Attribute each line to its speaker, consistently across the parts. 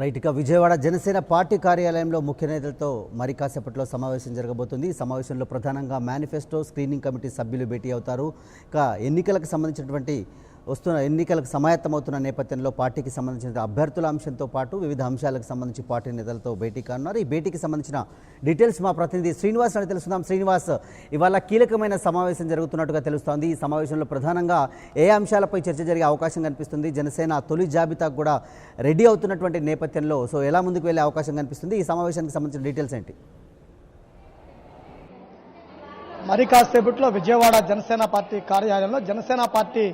Speaker 1: Right ఇక Vijayawada Janasena party కార్యాలయంలో ముఖ్య నేతలతో మరి కాసేపట్లో సమావేశం జరగబోతుంది. ఈ సమావేశంలో ప్రధానంగా మేనిఫెస్టో స్క్రీనింగ్ కమిటీ సభ్యులు భేటీ అవుతారు. ఇక ఎన్నికలకు సంబంధించినటువంటి ఎన్నికలకు సమాయత్తమవుతున్న నేపథ్యంలో పార్టీకి సంబంధించిన అభ్యర్థుల అంశంతో పాటు వివిధ అంశాలకు సంబంధించి పార్టీ నేతలతో భేటీ కానున్నారు. ఈ భేటీకి సంబంధించిన డీటెయిల్స్ మా ప్రతినిధి శ్రీనివాస్ అని తెలుసుకుందాం. శ్రీనివాస్, ఇవాళ కీలకమైన సమావేశం జరుగుతున్నట్టుగా తెలుస్తోంది. ఈ సమావేశంలో ప్రధానంగా ఏ అంశాలపై చర్చ జరిగే అవకాశం కనిపిస్తుంది? జనసేన తొలి జాబితాకు కూడా రెడీ అవుతున్నటువంటి నేపథ్యంలో ఎలా ముందుకు వెళ్ళే అవకాశం కనిపిస్తుంది? ఈ సమావేశానికి సంబంధించిన డీటెయిల్స్ ఏంటి?
Speaker 2: మరి కాసేపట్లో విజయవాడ జనసేన పార్టీ కార్యాలయంలో జనసేన పార్టీ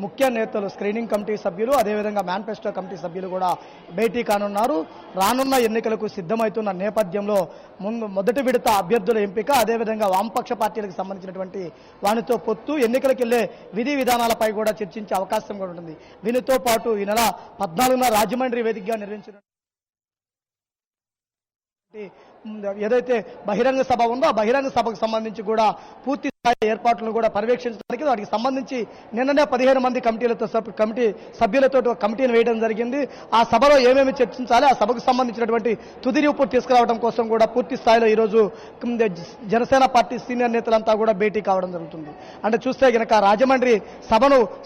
Speaker 2: ముఖ్య నేతలు స్క్రీనింగ్ కమిటీ సభ్యులు అదేవిధంగా మేనిఫెస్టో కమిటీ సభ్యులు కూడా భేటీ కానున్నారు. రానున్న ఎన్నికలకు సిద్ధమవుతున్న నేపథ్యంలో మొదటి విడత అభ్యర్థుల ఎంపిక అదేవిధంగా వామపక్ష పార్టీలకు సంబంధించినటువంటి వానితో పొత్తు ఎన్నికలకు వెళ్లే విధి విధానాలపై కూడా చర్చించే అవకాశం కూడా ఉంటుంది. దీనితో పాటు ఈ నెల 14న రాజమండ్రి వేదికగా నిర్వహించిన ఏదైతే బహిరంగ సభ ఉందో ఆ బహిరంగ సభకు సంబంధించి కూడా పూర్తి స్థాయి ఏర్పాట్లను కూడా పర్యవేక్షించడానికి వాటికి సంబంధించి నిన్ననే 15 మంది కమిటీ సభ్యులతో కమిటీని వేయడం జరిగింది. ఆ సభలో ఏమేమి చర్చించాలి, ఆ సభకు సంబంధించినటువంటి తుది రిపోర్ట్ తీసుకురావడం కోసం కూడా పూర్తి స్థాయిలో ఈరోజు జనసేన పార్టీ సీనియర్ నేతలంతా కూడా భేటీ కావడం జరుగుతుంది. అంటే చూస్తే గనక రాజమండ్రి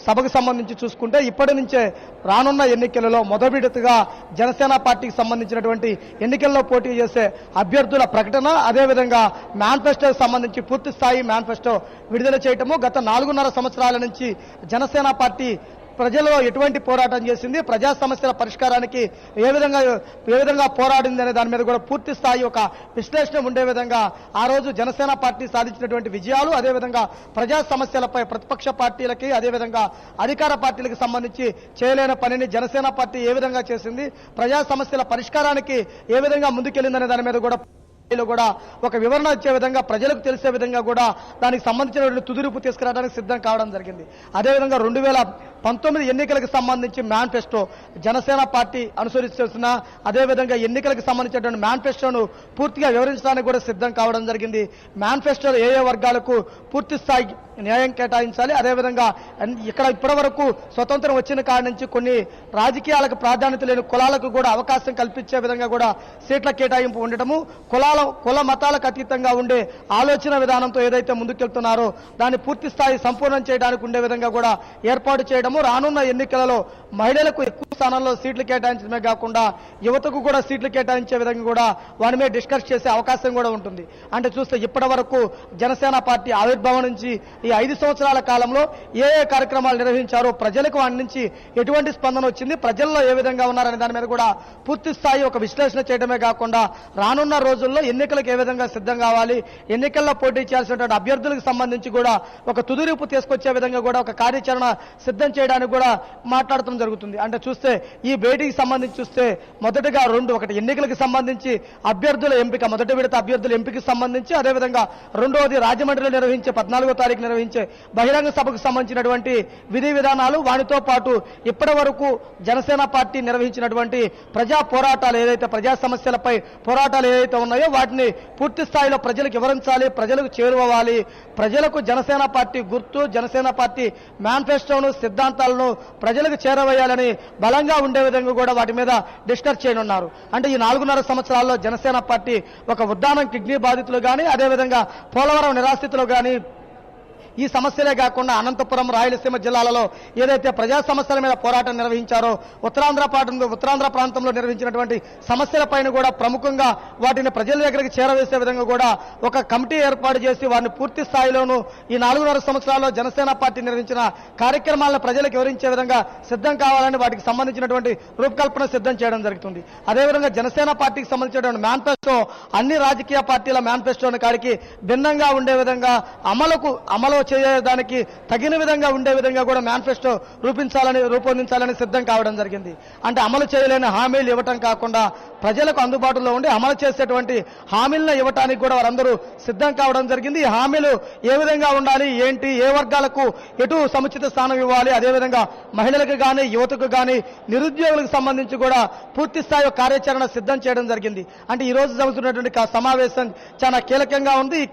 Speaker 2: సభకు సంబంధించి చూసుకుంటే ఇప్పటి నుంచే రానున్న ఎన్నికలలో మొదటి విడతగా జనసేన పార్టీకి సంబంధించినటువంటి ఎన్నికల్లో పోటీ చేసే అభ్యర్థుల ప్రకటన అదేవిధంగా మేనిఫెస్టోకి సంబంధించి పూర్తి స్థాయి మేనిఫెస్టో విడుదల చేయటము. గత 4.5 సంవత్సరాల నుంచి జనసేన పార్టీ ప్రజల్లో ఎటువంటి పోరాటం చేసింది, ప్రజా సమస్యల పరిష్కారానికి ఏ విధంగా పోరాడింది అనే దాని మీద కూడా పూర్తి స్థాయి ఒక విశ్లేషణ ఉండే విధంగా ఆ రోజు జనసేన పార్టీ సాధించినటువంటి విజయాలు అదేవిధంగా ప్రజా సమస్యలపై ప్రతిపక్ష పార్టీలకి అదేవిధంగా అధికార పార్టీలకు సంబంధించి చేయలేని పనిని జనసేన పార్టీ ఏ విధంగా చేసింది, ప్రజా సమస్యల పరిష్కారానికి ఏ విధంగా ముందుకెళ్లిందనే దాని మీద కూడా ఒక వివరణ ఇచ్చే విధంగా ప్రజలకు తెలిసే విధంగా కూడా దానికి సంబంధించినటువంటి తుదిరూపు తీసుకురావడానికి సిద్ధం కావడం జరిగింది. అదేవిధంగా 2019 ఎన్నికలకు సంబంధించి మేనిఫెస్టో జనసేన పార్టీ అనుసరిస్తున్న అదేవిధంగా ఎన్నికలకు సంబంధించినటువంటి మేనిఫెస్టోను పూర్తిగా వివరించడానికి కూడా సిద్ధం కావడం జరిగింది. మేనిఫెస్టోలో ఏ వర్గాలకు పూర్తి స్థాయి న్యాయం కేటాయించాలి, అదేవిధంగా ఇక్కడ ఇప్పటి వరకు స్వతంత్రం వచ్చిన కాడి నుంచి కొన్ని రాజకీయాలకు ప్రాధాన్యత లేని కులాలకు కూడా అవకాశం కల్పించే విధంగా కూడా సీట్ల కేటాయింపు ఉండటము, కుల మతాలకు అతీతంగా ఉండే ఆలోచన విధానంతో ఏదైతే ముందుకెళ్తున్నారో దాన్ని పూర్తి స్థాయి సంపూర్ణం చేయడానికి ఉండే విధంగా కూడా ఏర్పాటు చేయడము, రానున్న ఎన్నికలలో మహిళలకు ఎక్కువ స్థానాల్లో సీట్లు కేటాయించడమే కాకుండా యువతకు కూడా సీట్లు కేటాయించే విధంగా కూడా వారి మీద డిస్కస్ చేసే అవకాశం కూడా ఉంటుంది. అంటే చూస్తే ఇప్పటి వరకు జనసేన పార్టీ ఆవిర్భావం నుంచి ఈ 5 సంవత్సరాల కాలంలో ఏ కార్యక్రమాలు నిర్వహించారో, ప్రజలకు వాటి నుంచి ఎటువంటి స్పందన వచ్చింది, ప్రజల్లో ఏ విధంగా ఉన్నారనే దాని మీద కూడా పూర్తి స్థాయి ఒక విశ్లేషణ చేయడమే కాకుండా రానున్న రోజుల్లో ఎన్నికలకు ఏ విధంగా సిద్ధం కావాలి, ఎన్నికల్లో పోటీ చేయాల్సినటువంటి అభ్యర్థులకు సంబంధించి కూడా ఒక తుదిరూపు తీసుకొచ్చే విధంగా కూడా ఒక కార్యాచరణ సిద్ధం చేయడానికి కూడా మాట్లాడటం జరుగుతుంది. అంటే చూస్తే ఈ భేటీకి సంబంధించి చూస్తే మొదటగా ఒకటి ఎన్నికలకు సంబంధించి అభ్యర్థుల ఎంపిక, మొదటి విడత అభ్యర్థుల ఎంపికకి సంబంధించి అదేవిధంగా రెండవది రాజమండ్రిలో నిర్వహించే 14వ తారీఖు నిర్వహించే బహిరంగ సభకు సంబంధించినటువంటి విధి విధానాలు, వాటితో పాటు ఇప్పటి వరకు జనసేన పార్టీ నిర్వహించినటువంటి ప్రజా పోరాటాలు ఏదైతే ప్రజా సమస్యలపై పోరాటాలు ఏదైతే ఉన్నాయో వాటిని పూర్తి స్థాయిలో ప్రజలకు వివరించాలి, ప్రజలకు చేరువవ్వాలి, ప్రజలకు జనసేన పార్టీ గుర్తు, జనసేన పార్టీ మేనిఫెస్టోను సిద్ధాంతాలను ప్రజలకు చేరవేయాలని బలంగా ఉండే విధంగా కూడా వాటి మీద డిస్కస్ చేయనున్నారు. అంటే ఈ 4.5 సంవత్సరాల్లో జనసేన పార్టీ ఒక ఉద్దానం కిడ్నీ బాధితులు కానీ అదేవిధంగా పోలవరం నిరాశ్రితులు కానీ ఈ సమస్యలే కాకుండా అనంతపురం రాయలసీమ జిల్లాలలో ఏదైతే ప్రజా సమస్యల మీద పోరాటం నిర్వహించారో ఉత్తరాంధ్ర ప్రాంతంలో నిర్వహించినటువంటి సమస్యలపైన కూడా ప్రముఖంగా వాటిని ప్రజల దగ్గరికి చేరవేసే విధంగా కూడా ఒక కమిటీ ఏర్పాటు చేసి వారిని పూర్తి స్థాయిలోనూ ఈ 4.5 సంవత్సరాల్లో జనసేన పార్టీ నిర్వహించిన కార్యక్రమాలను ప్రజలకు వివరించే విధంగా సిద్ధం కావాలని వాటికి సంబంధించినటువంటి రూపకల్పన సిద్ధం చేయడం జరుగుతుంది. అదేవిధంగా జనసేన పార్టీకి సంబంధించినటువంటి మేనిఫెస్టో అన్ని రాజకీయ పార్టీల మేనిఫెస్టోని కాడికి భిన్నంగా ఉండే విధంగా అమలు చేయడానికి తగిన విధంగా ఉండే విధంగా కూడా మేనిఫెస్టో రూపొందించాలని సిద్ధం కావడం జరిగింది. అంటే అమలు చేయలేని హామీలు ఇవ్వటం కాకుండా ప్రజలకు అందుబాటులో ఉండి అమలు చేసేటువంటి హామీలను ఇవ్వటానికి కూడా వారందరూ సిద్ధం కావడం జరిగింది. ఈ హామీలు ఏ విధంగా ఉండాలి, ఏంటి, ఏ వర్గాలకు ఎటు సముచిత స్థానం ఇవ్వాలి, అదేవిధంగా మహిళలకు కానీ యువతకు కానీ నిరుద్యోగులకు సంబంధించి కూడా పూర్తి స్థాయి కార్యాచరణ సిద్ధం చేయడం జరిగింది. అంటే ఈ రోజు జరుగుతున్నటువంటి సమావేశం చాలా కీలకంగా ఉంది. ఈ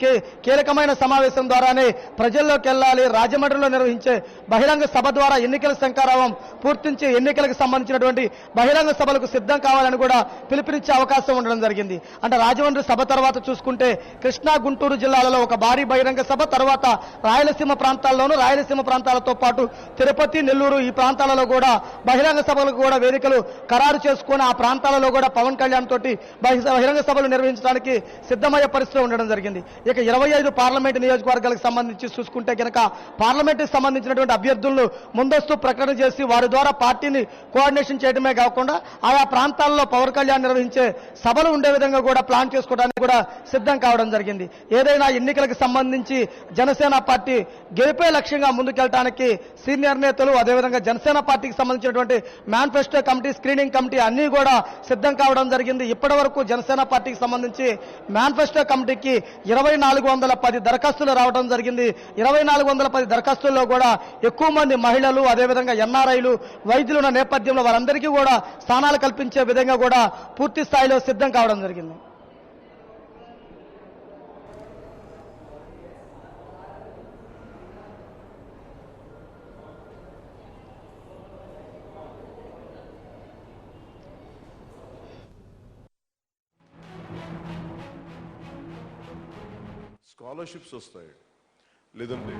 Speaker 2: కీలకమైన సమావేశం ద్వారానే ప్రజలు ప్రజల్లోకి వెళ్ళాలి. రాజమండ్రిలో నిర్వహించే బహిరంగ సభ ద్వారా ఎన్నికల శంఖారావం పూర్తించి ఎన్నికలకు సంబంధించినటువంటి బహిరంగ సభలకు సిద్ధం కావాలని కూడా పిలుపునిచ్చే అవకాశం ఉండడం జరిగింది. అంటే రాజమండ్రి సభ తర్వాత చూసుకుంటే కృష్ణా, గుంటూరు జిల్లాలలో ఒక భారీ బహిరంగ సభ, తర్వాత రాయలసీమ ప్రాంతాల్లోనూ, రాయలసీమ ప్రాంతాలతో పాటు తిరుపతి, నెల్లూరు ఈ ప్రాంతాలలో కూడా బహిరంగ సభలకు కూడా వేదికలు ఖరారు చేసుకుని ఆ ప్రాంతాలలో కూడా పవన్ కళ్యాణ్ తోటి బహిరంగ సభలు నిర్వహించడానికి సిద్ధమయ్యే పరిస్థితి ఉండడం జరిగింది. ఇక 25 పార్లమెంటు నియోజకవర్గాలకు సంబంధించి చూసుకుంటే కనుక పార్లమెంటుకు సంబంధించినటువంటి అభ్యర్థులను ముందస్తు ప్రకటన చేసి వారి ద్వారా పార్టీని కోఆర్డినేషన్ చేయడమే కాకుండా ఆయా ప్రాంతాల్లో పవన్ కళ్యాణ్ నిర్వహించే సభలు ఉండే విధంగా కూడా ప్లాన్ చేసుకోవడానికి కూడా సిద్ధం కావడం జరిగింది. ఏదైనా ఎన్నికలకు సంబంధించి జనసేన పార్టీ గెలిపే లక్ష్యంగా ముందుకెళ్ళడానికి సీనియర్ నేతలు, అదేవిధంగా జనసేన పార్టీకి సంబంధించినటువంటి మేనిఫెస్టో కమిటీ, స్క్రీనింగ్ కమిటీ అన్ని కూడా సిద్ధం కావడం జరిగింది. ఇప్పటి వరకు జనసేన పార్టీకి సంబంధించి మేనిఫెస్టో కమిటీకి 2410 దరఖాస్తులు రావడం జరిగింది. 2410 దరఖాస్తుల్లో కూడా ఎక్కువ మంది మహిళలు, అదేవిధంగా ఎన్ఆర్ఐలు, వైద్యులు ఉన్న నేపథ్యంలో వారందరికీ కూడా స్థానాలు కల్పించే విధంగా కూడా పూర్తి స్థాయిలో సిద్ధం కావడం జరిగింది.
Speaker 3: స్కాలర్షిప్స్ వస్తాయి, లేదంటే